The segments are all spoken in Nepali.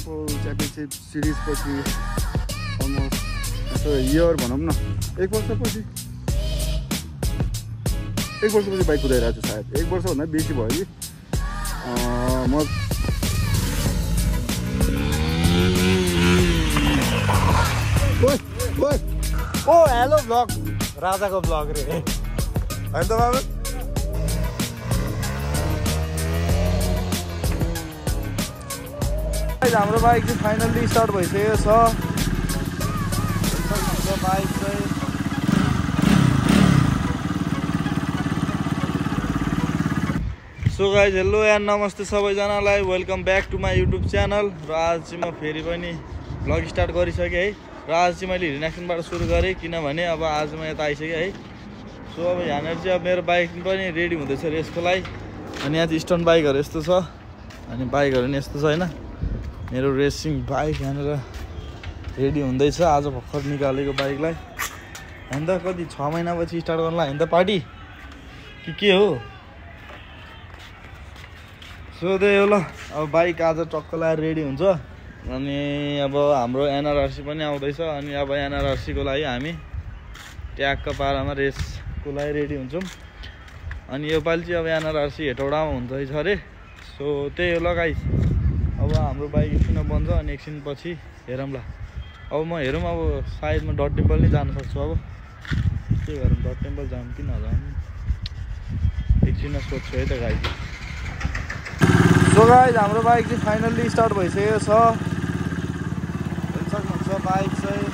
वर्ल्ड च्याम्पियनसिप सिरिज पछि अलमोस्ट यसो इयर भनौँ न 1 वर्षपछि बाइक कुदाइरहेको छु सायद 1 वर्षभन्दा बेसी भयो कि म ओ हेलो ब्लग राजाको ब्लग रे हैन त बाबु हाम्रो बाइक चाहिँ फाइनल्ली स्टार्ट भइसकेको छ बाइक चाहिँ सो गाइज हेलो एन्ड नमस्ते सबैजनालाई welcome back to my YouTube channel र आज चाहिँ म फेरि पनि भ्लग स्टार्ट गरिसकेँ है र आज चाहिँ मैले हिडन एक्सनबाट सुरु गरेँ किनभने अब आज म यता आइसकेँ है सो अब यहाँनिर चाहिँ अब मेरो बाइक पनि रेडी हुँदैछ रेसको लागि अनि यहाँ चाहिँ स्टन बाइकहरू यस्तो छ अनि बाइकहरू पनि यस्तो छ होइन मेरो रेसिङ बाइक यहाँनिर रेडी हुँदैछ आज भर्खर निकालेको बाइकलाई होइन त कति 6 महिनापछि स्टार्ट गर्नुलाई होइन त पार्टी के हो सो त्यही हो ल अब बाइक आज टक्क लगाएर रेडी हुन्छ अनि अब हाम्रो एनआरआरसी पनि आउँदैछ अनि अब एनआरआरसीको लागि हामी ट्यागको पारामा रेसको लागि रेडी हुन्छौँ अनि योपालि चाहिँ अब एनआरआरसी हेटौडामा हुँदैछ अरे सो त्यही हो ल गाइस अब हाम्रो बाइक एकछिन बन्छ अनि एकछिन पछि हेरौँ ल अब म हेरौँ अब सायद म डट टेम्पल नै जान सक्छु अब के गरौँ डट टेम्पल जाऊँ कि नजाऊँ एकछिन सोध्छु है त गाइस सो गाइस हाम्रो बाइक चाहिँ फाइनल्ली स्टार्ट भइसकेको छ सक्नुहुन्छ बाइक चाहिँ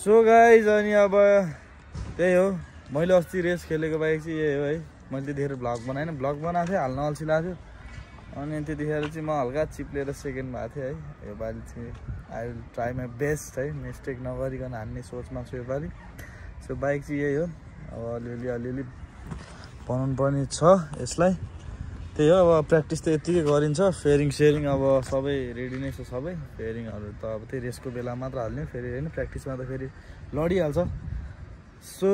सो गाइज अनि अब त्यही हो मैले अस्ति रेस खेलेको बाइक चाहिँ यही हो है मैले धेरै भ्लग बनाएन भ्लग बनाएको थिएँ हाल्न अल्छी लाग्थ्यो अनि त्यतिखेर चाहिँ म हल्का चिप्लेर सेकेन्ड भएको थिएँ है योपालि चाहिँ I will try my best है मिस्टेक नगरिकन हान्ने सोचमा छु योपालि सो बाइक चाहिँ यही हो अब अलिअलि बनाउनु पर्ने छ यसलाई त्यही हो अब प्र्याक्टिस त यत्तिकै गरिन्छ फेरिङ सेयरिङ अब सबै रेडी नै छ सबै फेरिङहरू त अब त्यही रेसको बेला मात्र हाल्ने फेरि होइन प्र्याक्टिसमा त फेरि लडिहाल्छ सो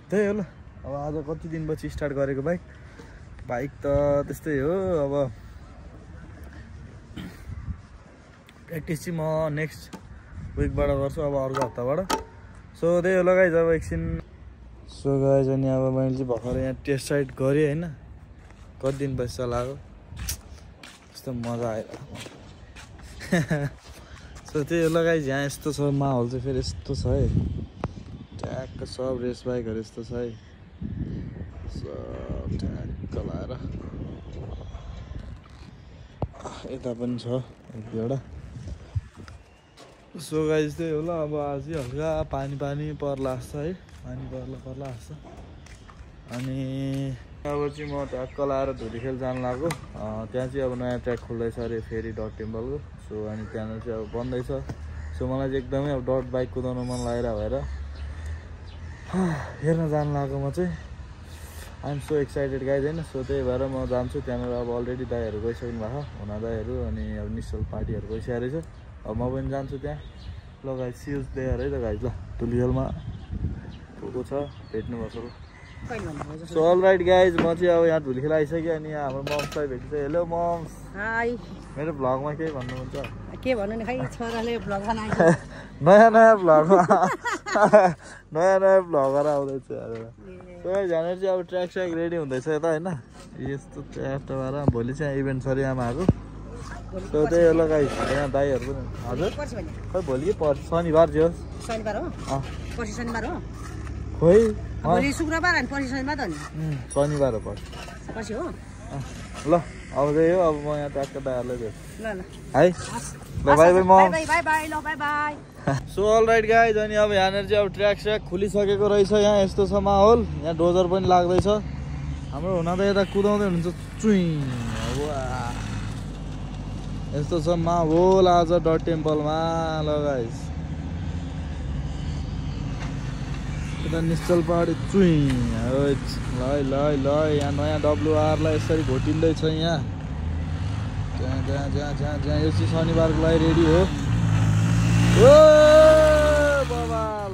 त्यही हो ल अब आज कति दिनपछि स्टार्ट गरेको बाइक त त्यस्तै हो अब प्र्याक्टिस चाहिँ म नेक्स्ट विकबाट गर्छु अब अर्को हप्ताबाट सो त्यही हो ल गाइज अब एकछिन सो गाइज अनि अब मैले चाहिँ भर्खर यहाँ टेस्ट साइड गरेँ होइन कति दिन पछि चलाएको यस्तो मजा आयो सो त्यही हो लगाइ यहाँ यस्तो छ माहौल चाहिँ फेरि यस्तो छ है ट्याक्क सब रेस बाइकहरू यस्तो छ है सब ट्याक्क लाएर यता पनि छ एक दुईवटा सो गाइज त्यही हो ल अब आज चाहिँ हल्का पानी पर्ला जस्तो है पानी पर्ला जस्तो अनि अब चाहिँ म ट्याक्क लाएर धुरीखेल जानु लाग्यो त्यहाँ चाहिँ अब नयाँ ट्र्याक खोल्दैछ अरे फेरि डट टेम्पलको सो अनि त्यहाँनिर चाहिँ अब बन्दैछ सो मलाई चाहिँ एकदमै अब डट बाइक कुदाउनु मन लागेर भएर हेर्न जानु लाग्यो म चाहिँ आइएम सो एक्साइटेड गाइज होइन सो त्यही भएर म जान्छु त्यहाँनिर अब अलरेडी दाइहरू गइसक्नु भएको हुना दाइहरू अनि अब निश्चल पार्टीहरू गइसकेको रहेछ अब म पनि जान्छु त्यहाँ ल गाइज सिल्स देयर है त गाइज ल धुलीखेलमा को छ भेट्नुपर्छ ल सो अल राइट गाइज म चाहिँ अब यहाँ धुलीखेल आइसकेँ अनि यहाँ हाम्रो मम्सलाई भेटिन्छ हेलो मम्स हाई मेरो भ्लगमा केही भन्नुहुन्छ के भन्नु नि खै छोराले भ्लग बनाएको नयाँ भ्लगर आउँदैछ सो गाइज यहाँनिर चाहिँ अब ट्र्याक स्याक रेडी हुँदैछ यता होइन यस्तो ट्र्याक भएर भोलि चाहिँ इभेन्ट छ यहाँ आएको सो त्यही हो ल गाइज यहाँ दाइहरू पनि हजुर खै भोलि के पर्छ शनिबार थियो शनिबार हो पर्सि शनिबार हो खोइ भोलि शुक्रबार अनि पर्सि शनिबार त नि शनिबार हो पर्छ पर्सि हो ल आउँदै हो अब म यहाँ ट्याक्क दाइहरूलाई भेट्छु ल ल है ल बाई बाई म बाई बाई बाई ल by by so all right guys अनि अब यहाँनिर चाहिँ अब ट्र्याक स्याक खुलिसकेको रहेछ यहाँ यस्तो छ माहौल यहाँ डोजर पनि लाग्दैछ हाम्रो हुन त यता कुदाउँदै हुनुहुन्छ चुई यस्तो छ माहौल आज डट टेम्पलमा ल गाइज यता निश्चल पहाडी चुई ल ल ल यहाँ नयाँ WR लाई यसरी घोटिँदैछ यहाँ जहाँ जहाँ जहाँ जहाँ जहाँ यो चाहिँ शनिबारको लागि रेडी हो ओ बबाल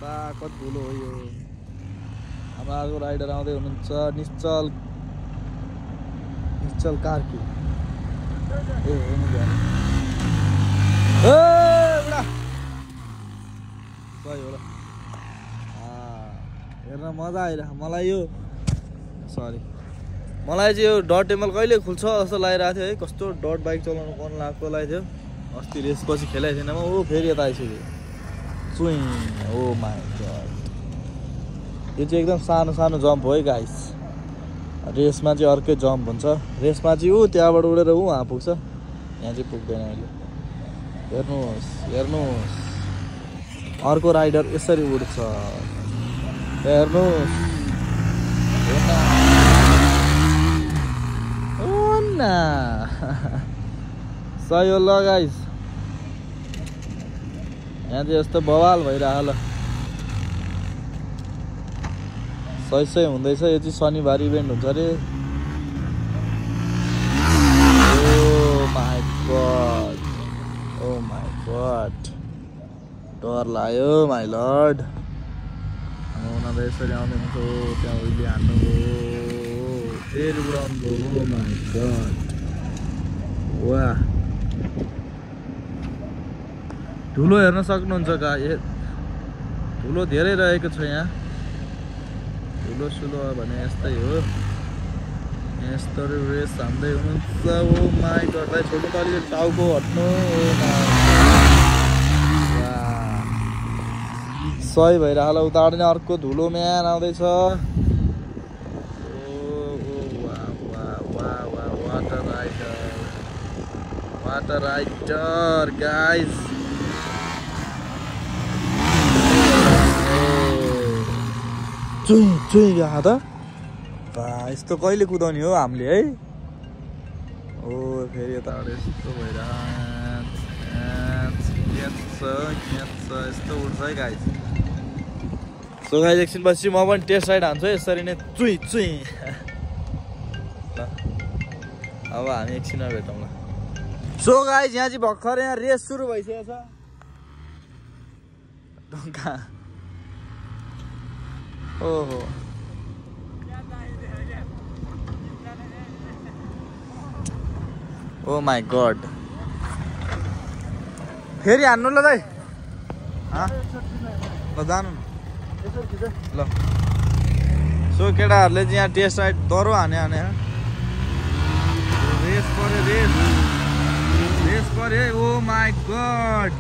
बा कति ठुलो हो यो हाम्रो अर्को राइडर आउँदै हुनुहुन्छ निश्चल निश्चल कार्की ए हेर्नु बुढा सही होला हेर्न मजा आइरहेको मलाई यो सरी मलाई चाहिँ यो डट टेम्पल कहिले खुल्छ जस्तो लागिरहेको थियो है कस्तो डट बाइक चलाउनु मन लागेको लागेको थियो अस्ति रेस पछि खेलाएको थिएन म ओ फेरि यता आइसक्यो चुई ओ माई गड यो चाहिँ एकदम सानो सानो जम्प हो है गाइस रेसमा चाहिँ अर्कै जम्प हुन्छ रेसमा चाहिँ ऊ त्यहाँबाट उडेर ऊ वहाँ पुग्छ यहाँ चाहिँ पुग्दैन अहिले हेर्नुहोस् हेर्नुहोस् अर्को राइडर यसरी उड्छ हेर्नुहोस् सही हो ल गाइस यहाँ चाहिँ यस्तो बवाल भइरह ल सही सही हुँदैछ यो चाहिँ शनिबार इभेन्ट हुन्छ अरे ओ माई गड डर लाग्यो माई लर्ड उनीहरू यसरी आउँदै हुन्छ त्यहाँ उहिले हान्नुभयो फेरि उडाउनु भयो माई गड वाह धुलो हेर्न सक्नुहुन्छ धुलो धेरै रहेको छ यहाँ धुलो सुलो भने यस्तै हो यस्तो रेस हान्दै हुनुहुन्छ ओ माई गडलाई छोड्नु त अलिकति टाउको हट्नु सही भइरहेको उताबाट नै अर्को धुलो म्यान आउँदैछ वाटर राइडर गाइस चुई चुई गएको त बा यस्तो कहिले कुदाउने हो हामीले है ओ फेरि यताबाट यस्तो भइरहेको यस्तो उड्छ है गाइस सो गाइस एकछिन पछि म पनि टेस्ट राइड हान्छु यसरी नै चुई चुई ल अब हामी एकछिनमा भेटौँ ल सो गाइस यहाँ चाहिँ भर्खर यहाँ रेस सुरु भइसकेको छ ढुङ्गा ओहो ओ माई गड फेरि हान्नु ल दाइ ल जानु ल सो केटाहरूले चाहिँ यहाँ टेस्ट राइड दह्रो हाने रेस पऱ्यो ओ माई गड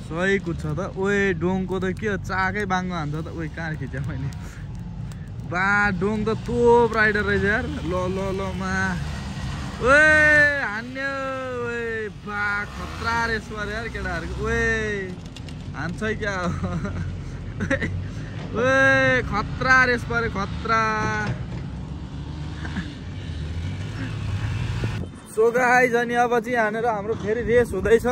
सही कुद्छ त ओए डोङको त के हो चाकै बाङ्गो हान्छ त ओए कहाँ खिच्यो मैले बा डोङ त तोप राइडर रहेछ यार ल ल ल मा ओए हान्यो ओए बा खतरा रेस पऱ्यो यार केटाहरूको ओए हान्छ क्या ओए खतरा रेस पऱ्यो खतरा सो गाइस अनि अब चाहिँ हानेर हाम्रो फेरि रेस हुँदैछ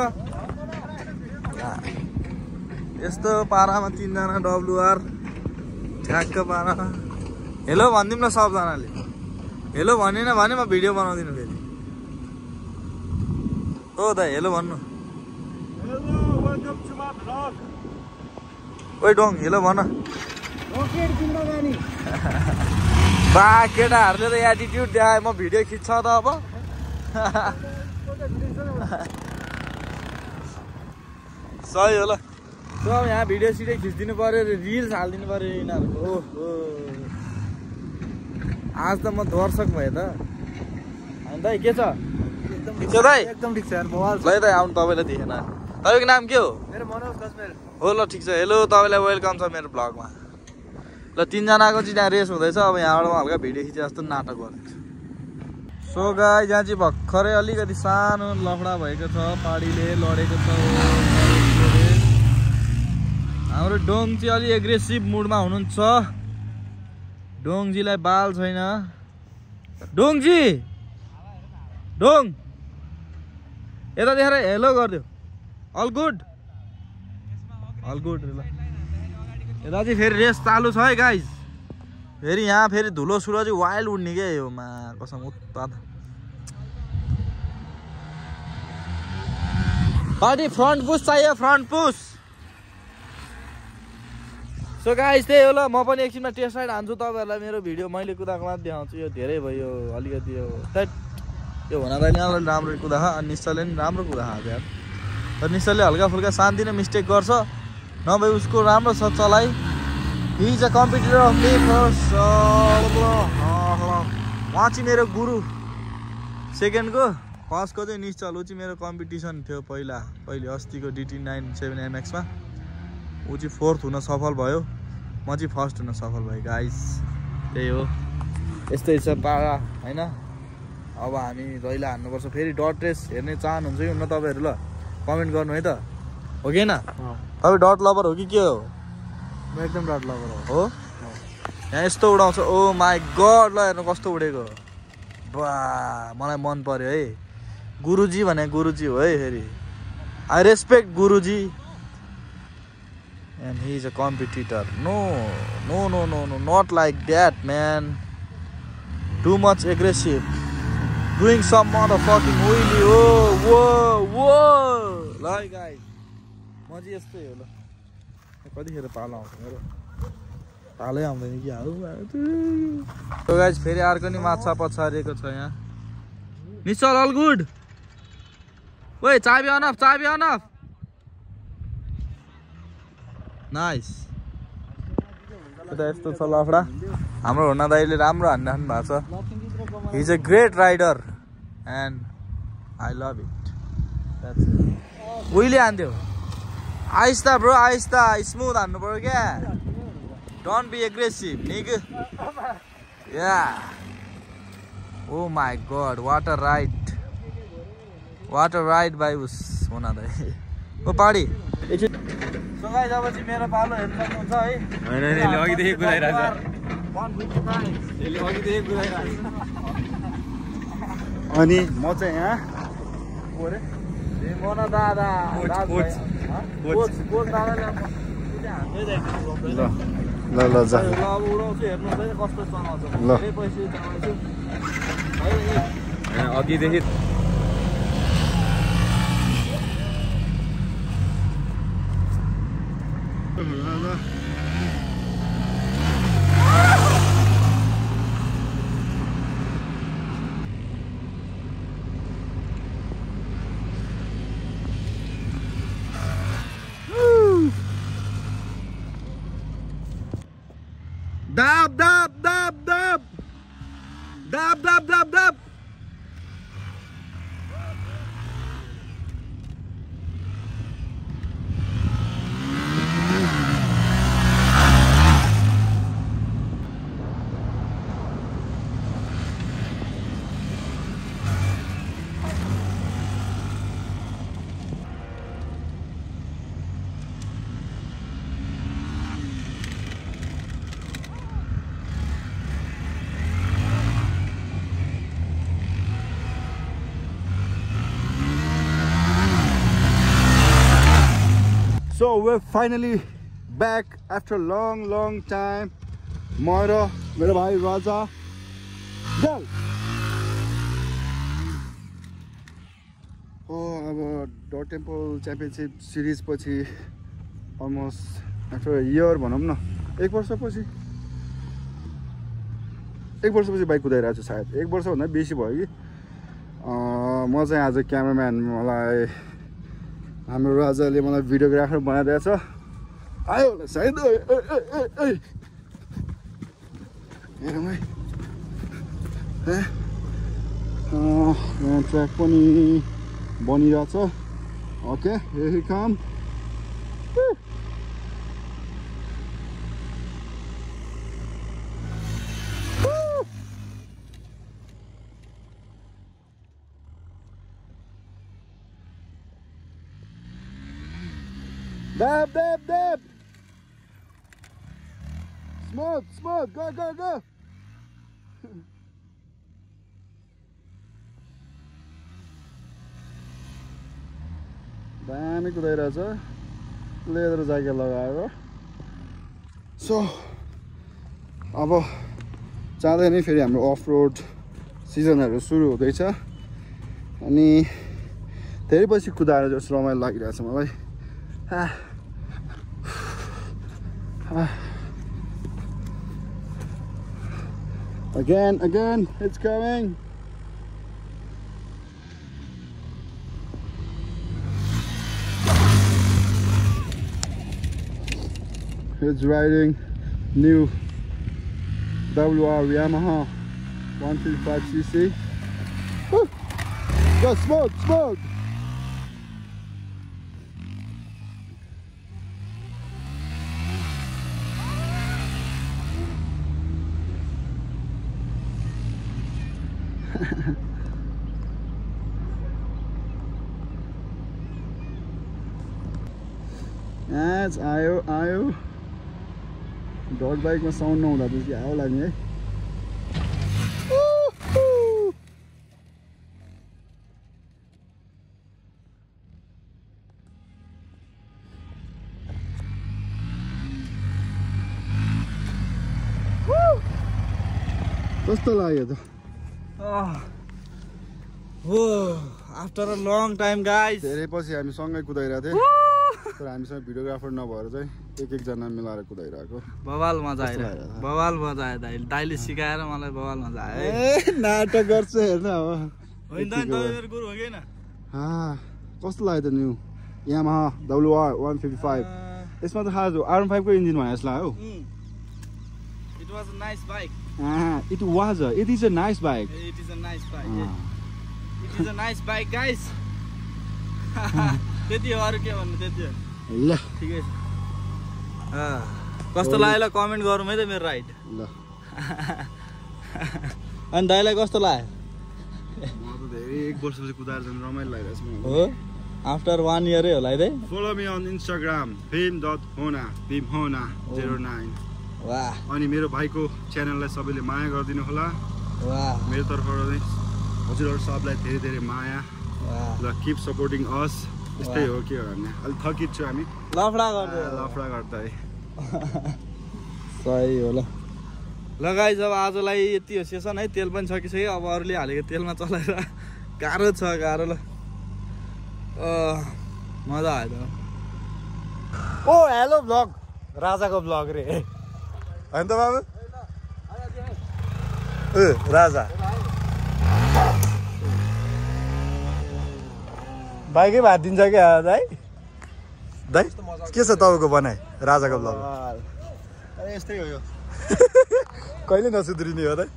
यस्तो पारामा 3 जना WR ठ्याक्क पारामा हेलो भनिदिउँ न सबजनाले हेलो भनेन भने म भिडियो बनाउँदिनँ फेरि ओ दाइ हेलो भन्नु ओइ डोङ हेलो भन बा केटाहरूले त एटिट्युड देखाए म भिडियो खिच्छ त अब सही हो ल सो अब यहाँ भिडियो सिडियो खिचिदिनु पऱ्यो रिल्स हालिदिनु पऱ्यो यिनीहरूको ओहो आज त म दर्शक भएँ त अनि दाइ के छ ठिक छ दाइ एकदम ठिक छ यार बवाल ल दाइ आउनु तपाईँलाई देखेन तपाईँको नाम के हो मेरो मनोज गजमेर हो ल ठिक छ हेलो तपाईँलाई वेलकम छ मेरो ब्लगमा ल 3 जनाको चाहिँ यहाँ रेस हुँदैछ अब यहाँबाट म हल्का भिडियो खिचे जस्तो नाटक गर्दैछु सो सो गाइस यहाँ चाहिँ भर्खरै अलिकति सानो लफडा भएको छ पाडीले लडेको छ हाम्रो डोङ चाहिँ अलि एग्रेसिभ मुडमा हुनुहुन्छ डोङजीलाई बाल छैन डोङजी डोङ यता देखेर हेलो गरिदियो अल गुड ल यता चाहिँ फेरि रेस चालु छ है गाइस फेरि यहाँ फेरि धुलो सुलो चाहिँ वाइल्ड उड्ने क्या यो मा कसम उत्पाद पार्टी फ्रन्ट पुस चाहियो फ्रन्ट पुस सो गाइस त्यही हो ल म पनि एकछिनमा टेस्ट राइड हान्छु तपाईँहरूलाई मेरो भिडियो मैले कुदाएको मात्र देखाउँछु यो धेरै भयो अलिकति यो यो हुनाले अलि राम्रो कुदा अनि निश्चलले पनि राम्रो कुदा यार तर निश्चलले हल्का फुल्का शान्ति नै मिस्टेक गर्छ नभए उसको राम्रो छ चलाइ he is a competitor of me first उहाँ चाहिँ मेरो गुरु सेकेन्डको फर्स्टको चाहिँ निश्चल ऊ चाहिँ मेरो कम्पिटिसन थियो पहिले अस्तिको DT97MX मा ऊ चाहिँ फोर्थ हुन सफल भयो म चाहिँ फर्स्ट हुन सफल भएँ गाइस त्यही हो यस्तै छ पारा हैन अब हामी जहिले हान्नुपर्छ फेरि डट रेस हेर्ने चाहनुहुन्छ कि हुन्न तपाईँहरू ल कमेन्ट गर्नु है त हो कि हैन तपाईँ डट लभर हो कि के हो म एकदम डट लभर हो यहाँ यस्तो उडाउँछ ओ माई गड ल हेर्नु कस्तो उडेको बा मलाई मन पर्यो है गुरुजी भने गुरुजी हो है फेरि आई रेस्पेक्ट गुरुजी and he is a competitor no not like that man too much aggressive doing some motherfucking wheelie whoa ल गाइस म चाहिँ यस्तै हो ल कतिखेर पालो आउँछ मेरो पालै आउँदैन कि हाउ गाइस फेरि अर्को नि माछा पछारेको छ यहाँ निश्चल अल गुड ओइ चाबी अनफ नाइस यस्तो छ लफडा हाम्रो हुना दाइले राम्रो हान्नु भएको छ he is a great rider and I love it उहिले हान्थ्यो आहिस्ता ब्रो आहिस्ता स्मुथ हान्नु पर्यो क्या डोन्ट बी एग्रेसिभ निग या oh my god what a ride बाई उस हुना दाइ ओ पाडी सो गाइस अब चाहिँ मेरो पालो हेर्नु सक्नुहुन्छ है हैन यसले अघिदेखि कुदाइरहेछ अनि म चाहिँ यहाँ कोरे ए मन दादा कोच दादाले हान्दै जान्छ ल जा ल अब उडाउँछु हेर्नु है कस्तो चलाउँछ धेरै पैसा चलाउँछु है अघिदेखि dab. So we're finally back after long time. Moira, मेरा भाई राजा, चल. अब डट टेम्पल च्याम्पियनशिप सिरिज पछि अलमोस्ट आफ्टर इयर भनौँ न, एक वर्षपछि बाइक कुदाइरहेको छु सायद. एक वर्ष भन्दा बेसी भयो कि. म चाहिँ आज क्यामेराम्यान, मलाई हाम्रो राजाले मलाई भिडियोग्राफर बनाइदिएको छ. आयो होला सायद. हेरौँ है. यहाँ ट्र्याक पनि बनिरहेछ. Okay, here he come. Dab, dab, dab. Smooth, smooth. Go, go, go. दामी कुदाइरहेछ लेदर ज्याकेट लगाएको सो अब जाँदै नै फेरि हाम्रो अफ रोड सिजनहरू सुरु हुँदैछ अनि धेरै पछि कुदाएर जस्तो रमाइलो लागिरहेछ मलाई Again, it's coming. It's riding new WR Yamaha 155cc. Woo! Go smooth, smooth. That's आयो डट बाइकमा साउन्ड नहुँदा त आयो लाग्ने है कस्तो लाग्यो त after a long time guys धेरै पछि हामी सँगै कुदाइरहेको थियौँ तर हामीसँग भिडियोग्राफर नभएर चाहिँ एक जना मिलाएर कुदाइरहेको बवाल मजा आयो दाइले सिकाएर मलाई बवाल मजा आयो नाटक गर्छ हेर्न अब होइन त मेरो गुरु हो कि हैन कस्तो लाग्यो त न्यू Yamaha WR 155 यसमा त खास R15 को इन्जिन भने जस्तो लाग्यो It was a nice bike. It is a nice bike. It is a nice bike. It is a nice bike, guys. त्यति हो अरु के भन्नु त्यति हो ल ठिकै छ कस्तो लाग्यो ल कमेन्ट गरौँ है त मेरो राइड ल अनि दाइलाई कस्तो लाग्यो म त धेरै एक वर्षपछि कुदाएर जान रमाइलो लागिरहेछ मलाई हो आफ्टर 1 इयर होला है Follow me on Instagram bhim.hona09 वाह अनि मेरो भाइको च्यानललाई सबैले माया गरिदिनु होला वाह मेरो तर्फबाट चाहिँ हजुरहरु सबलाई धेरै धेरै माया वाह ल कीप सपोर्टिङ अस यस्तै हो के गर्ने अलि थकित छु हामी लफडा गर्दै सही हो ल गाइस अब आजलाई यति हो सेसन है तेल पनि सकिसक्यो अब अरूले हालेको तेलमा चलाएर गाह्रो ल मजा आयो त ओ हेलो ब्लग राजाको ब्लग रे हैन त बाबु राजा बाइकै भात दिन्छ क्या दाइ दाइ के छ तपाईँको बनाइ राजाको ब्लग यस्तै हो यो कहिले नसुध्रिने हो दाइ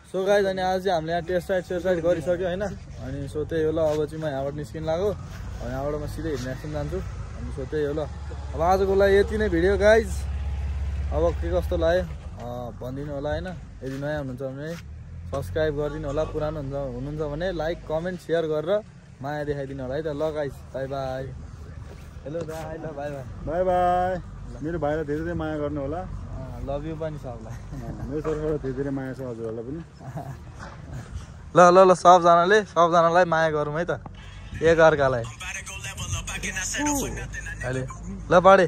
सो गाइस अनि आज चाहिँ हामीले यहाँ टेस्ट राइड गरिसक्यो हैन अनि सो त्यही हो ल अब चाहिँ म यहाँबाट निस्किन लाग्यो अनि यहाँबाट म सिधै हिँड्ने एक्सन जान्छु अनि सो त्यही हो ल अब आजको लागि यति नै भिडियो गाइस अब के कस्तो लाग्यो भनिदिनु होला हैन यदि नयाँ हुनुहुन्छ भने सब्स्क्राइब गरिदिनु होला पुरानो हुनुहुन्छ भने लाइक कमेन्ट सेयर गरेर माया देखाइदिनु होला है त ल गाइस बाई बाई हेलो दाइ ल बाई बाई बाई बाई मेरो भाइलाई धेरै धेरै माया गर्नु होला लभ यु पनि सबलाई मेरो तर्फबाट धेरै धेरै माया छ हजुरहरूलाई पनि ल सबजनालाई माया गरौँ है त एक अर्कालाई अहिले ल पढे